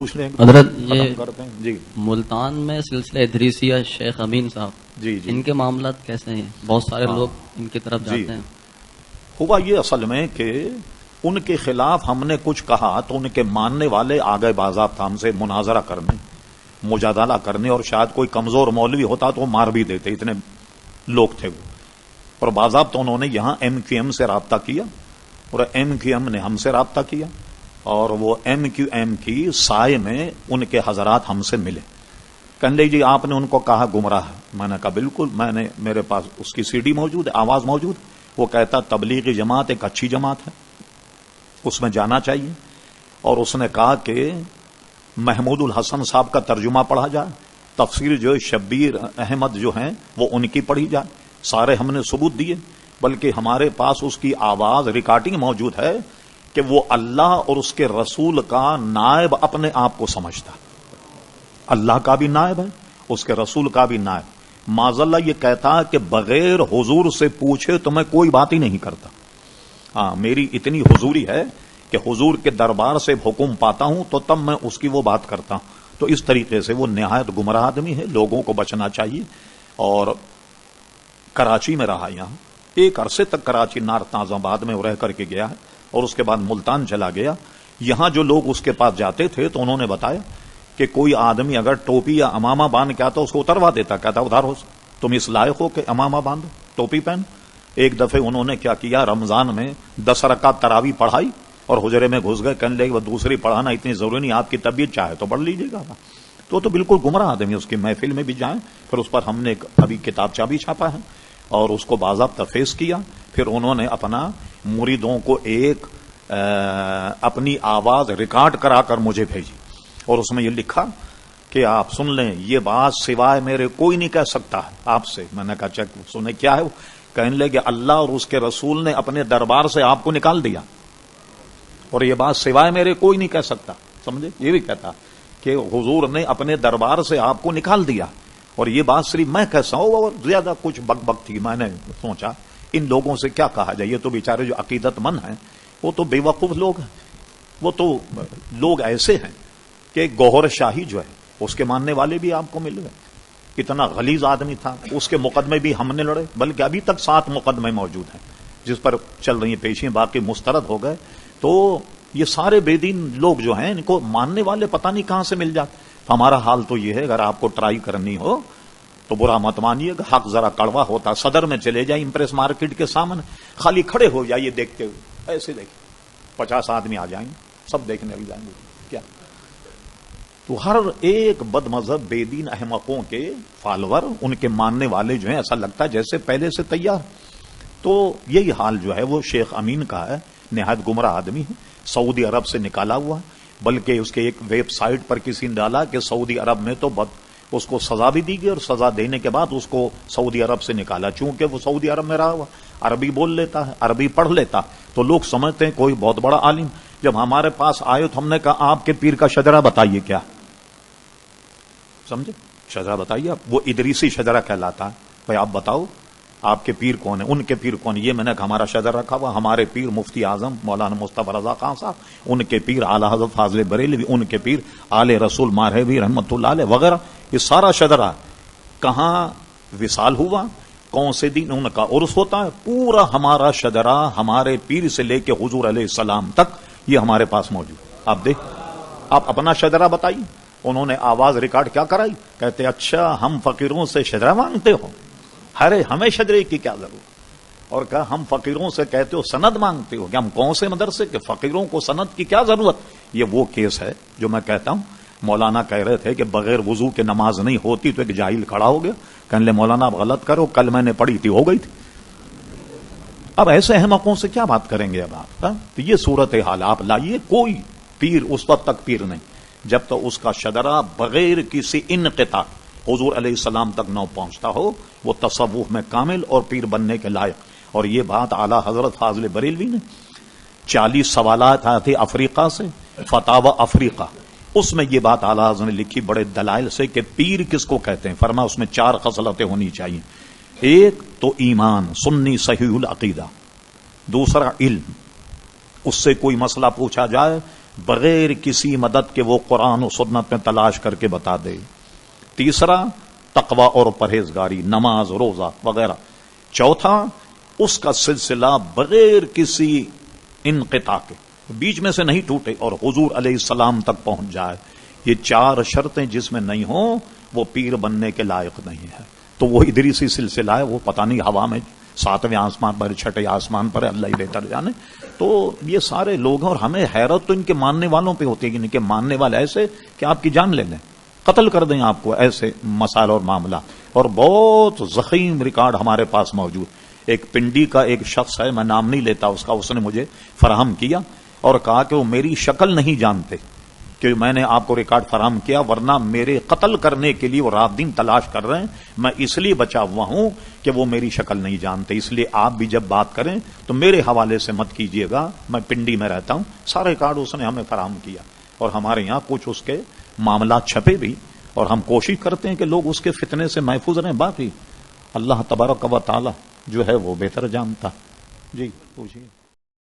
پوچھ لیں حضرت ختم کرتے ہیں جی. ملتان میں سلسلہ ادریسیہ شیخ امین صاحب جی ان کے معاملات کیسے ہیں؟ بہت سارے لوگ ان کی طرف جاتے ہیں. ہوا یہ اصل میں کہ ان کے خلاف ہم نے کچھ کہا تو ان کے ماننے والے آگے باضابطہ ہم سے مناظرہ کرنے مجادلہ کرنے، اور شاید کوئی کمزور مولوی ہوتا تو وہ مار بھی دیتے، اتنے لوگ تھے وہ. اور باضابطہ انہوں نے یہاں ایم کیو ایم سے رابطہ کیا اور ایم کیو ایم نے ہم سے رابطہ کیا، اور وہ ایم کیو ایم کی سائے میں ان کے حضرات ہم سے ملے. کہنے جی آپ نے ان کو کہا گمراہ. میں نے کہا بالکل، میرے پاس اس کی سی ڈی موجود ہے، آواز موجود. وہ کہتا تبلیغی جماعت ایک اچھی جماعت ہے، اس میں جانا چاہیے. اور اس نے کہا کہ محمود الحسن صاحب کا ترجمہ پڑھا جائے، تفسیر جو شبیر احمد جو ہیں وہ ان کی پڑھی جائے. سارے ہم نے ثبوت دیے، بلکہ ہمارے پاس اس کی آواز ریکارڈنگ موجود ہے کہ وہ اللہ اور اس کے رسول کا نائب اپنے آپ کو سمجھتا. اللہ کا بھی نائب ہے، اس کے رسول کا بھی نائب. معاذ اللہ یہ کہتا کہ بغیر حضور سے پوچھے تو میں کوئی بات ہی نہیں کرتا. ہاں میری اتنی حضوری ہے کہ حضور کے دربار سے حکم پاتا ہوں تو تب میں اس کی وہ بات کرتا ہوں. تو اس طریقے سے وہ نہایت گمراہ آدمی ہے، لوگوں کو بچنا چاہیے. اور کراچی میں رہا، یہاں ایک عرصے تک کراچی نارتھ آباد میں رہ کر کے گیا ہے، اور اس کے بعد ملتان چلا گیا. یہاں جو لوگ اس کے پاس جاتے تھے تو انہوں نے بتایا کہ کوئی آدمی اگر ٹوپی یا امامہ باندھ کے آتا اس کو اتروا دیتا، کہتا ادھر ہو تم اس لائق ہو کہ امامہ باندھ ٹوپی پہن. ایک دفعہ انہوں نے کیا کیا، رمضان میں 10 رکعت تراویح پڑھائی اور حجرے میں گھس گئے. کہنے لگے وہ دوسری پڑھانا اتنی ضروری نہیں، آپ کی طبیعت چاہے تو پڑھ لیجیے گا. تو بالکل گمراہ آدمی، اس کی محفل میں بھی جائیں. پھر اس پر ہم نے ابھی کتابچہ بھی چھاپا ہے اور اس کو باضابطہ فیس کیا. پھر انہوں نے اپنا مریدوں کو ایک اپنی آواز ریکارڈ کرا کر مجھے بھیجی، اور اس میں یہ لکھا کہ آپ سن لیں، یہ بات سوائے میرے کوئی نہیں کہہ سکتا ہے آپ سے. میں نے کہا چیک سنیں کیا ہے وہ. کہنے لگے اللہ اور اس کے رسول نے اپنے دربار سے آپ کو نکال دیا، اور یہ بات سوائے میرے کوئی نہیں کہہ سکتا. سمجھے، یہ بھی کہتا کہ حضور نے اپنے دربار سے آپ کو نکال دیا، اور یہ بات صرف میں کیسا ہوں. اور زیادہ کچھ بک بک تھی. میں نے سوچا ان لوگوں سے کیا کہا جائے. یہ تو بیچارے جو عقیدت مند ہیں وہ تو بے وقوف لوگ ہیں. وہ تو لوگ ایسے ہیں کہ گوہر شاہی جو ہے اس کے ماننے والے بھی آپ کو مل گئے. اتنا غلیظ آدمی تھا، اس کے مقدمے بھی ہم نے لڑے، بلکہ ابھی تک 7 مقدمے موجود ہیں جس پر چل رہی ہیں پیشیاں، باقی مسترد ہو گئے. تو یہ سارے بے دین لوگ جو ہیں ان کو ماننے والے پتہ نہیں کہاں سے مل جاتے. ہمارا حال تو یہ ہے، اگر آپ کو ٹرائی کرنی ہو تو برا مت مانیے گا، حق ذرا کڑوا ہوتا. صدر میں چلے جائیں، امپریس مارکیٹ کے سامنے خالی کھڑے ہو جائیے دیکھتے ہوئے، ایسے دیکھیں 50 آدمی آ جائیں گے، سب دیکھنے لگ جائیں گے. کیا تو ہر ایک بد مذہب بے دین احمقوں کے فالوور، ان کے ماننے والے جو ہیں ایسا لگتا ہے جیسے پہلے سے تیار. تو یہی حال جو ہے وہ شیخ امین کا ہے. نہایت گمراہ آدمی ہے، سعودی عرب سے نکالا ہوا، بلکہ اس کے ایک ویب سائٹ پر کسی نے ڈالا کہ سعودی عرب میں تو اس کو سزا بھی دی گئی، اور سزا دینے کے بعد اس کو سعودی عرب سے نکالا. چونکہ وہ سعودی عرب میں رہا ہوا، عربی بول لیتا ہے، عربی پڑھ لیتا، تو لوگ سمجھتے ہیں کوئی بہت بڑا عالم. جب ہمارے پاس آئے تو ہم نے کہا آپ کے پیر کا شجرہ بتائیے کیا. سمجھے، شجرہ بتائیے. وہ ادریسی شجرہ کہلاتا ہے. بھائی آپ بتاؤ آپ کے پیر کون ہیں، ان کے پیر کون ہیں. یہ میں نے ہمارا شجرہ رکھا ہوا، ہمارے پیر مفتی اعظم مولانا مصطفی رضا خان صاحب، ان کے پیر اعلی حضرت فاضل بریلوی، ان کے پیر آل رسول مارہوی رحمۃ اللہ علیہ وغیرہ. یہ سارا شجرہ کہاں وصال ہوا، کون سے دن ان کا عرس ہوتا ہے، پورا ہمارا شجرہ ہمارے پیر سے لے کے حضور علیہ السلام تک یہ ہمارے پاس موجود. آپ دیکھ، آپ اپنا شجرہ بتائیے. انہوں نے آواز ریکارڈ کیا کرائی، کہتے اچھا ہم فقیروں سے شجرہ مانگتے ہو، ارے ہمیں شجرے کی کیا ضرورت. اور کہا ہم فقیروں سے کہتے ہو سند مانگتے ہو، کہ ہم کون سے مدرسے کہ فقیروں کو سند کی کیا ضرورت. یہ وہ کیس ہے جو میں کہتا ہوں. مولانا کہہ رہے تھے کہ بغیر وضو کے نماز نہیں ہوتی، تو ایک جاہل کھڑا ہو گیا، کہنے لے مولانا آپ غلط کرو، کل میں نے پڑھی تھی، ہو گئی تھی. اب ایسے احمقوں سے کیا بات کریں گے اب آپ. تو یہ صورت حال آپ لائیے. کوئی پیر اس وقت تک پیر نہیں جب تک اس کا شجرہ بغیر کسی انقطاع حضور علیہ السلام تک نہ پہنچتا ہو، وہ تصوف میں کامل اور پیر بننے کے لائق. اور یہ بات اعلی حضرت فاضل بریلوی نے 40 سوالات آئے تھے افریقہ سے، فتاوی افریقہ، اس میں یہ بات اعلی حضرت نے لکھی بڑے دلائل سے کہ پیر کس کو کہتے ہیں. فرمایا اس میں 4 خصلتیں ہونی چاہیے. ایک تو ایمان، سنی صحیح العقیدہ. دوسرا علم، اس سے کوئی مسئلہ پوچھا جائے بغیر کسی مدد کے وہ قرآن و سنت میں تلاش کر کے بتا دے. تیسرا تقوی اور پرہیزگاری، نماز، روزہ وغیرہ. چوتھا اس کا سلسلہ بغیر کسی انقطاع کے بیچ میں سے نہیں ٹوٹے اور حضور علیہ السلام تک پہنچ جائے. یہ 4 شرطیں جس میں نہیں ہوں وہ پیر بننے کے لائق نہیں ہے. تو وہ ادریسی سلسلہ ہے، وہ پتہ نہیں ہوا میں 7ویں آسمان پر 6ٹے آسمان پر، اللہ ہی بہتر جانے. تو یہ سارے لوگ ہیں اور ہمیں حیرت تو ان کے ماننے والوں پہ ہوتی ہے کہ ان کے ماننے والے ایسے کہ آپ کی جان لے لیں، قتل کر دیں آپ کو. ایسے مسائل اور معاملہ اور بہت ضخیم ریکارڈ ہمارے پاس موجود. ایک پنڈی کا ایک شخص ہے، میں نام نہیں لیتا اس کا، اس نے مجھے فراہم کیا اور کہا کہ وہ میری شکل نہیں جانتے کہ میں نے آپ کو ریکارڈ فراہم کیا، ورنہ میرے قتل کرنے کے لیے وہ رات دن تلاش کر رہے ہیں. میں اس لیے بچا ہوا ہوں کہ وہ میری شکل نہیں جانتے، اس لیے آپ بھی جب بات کریں تو میرے حوالے سے مت کیجیے گا، میں پنڈی میں رہتا ہوں. سارا ریکارڈ اس نے ہمیں فراہم کیا اور ہمارے یہاں کچھ اس کے معاملات چھپے بھی اور ہم کوشش کرتے ہیں کہ لوگ اس کے فتنے سے محفوظ رہیں. باقی اللہ تبارک و تعالی جو ہے وہ بہتر جانتا. جی پوچھیے.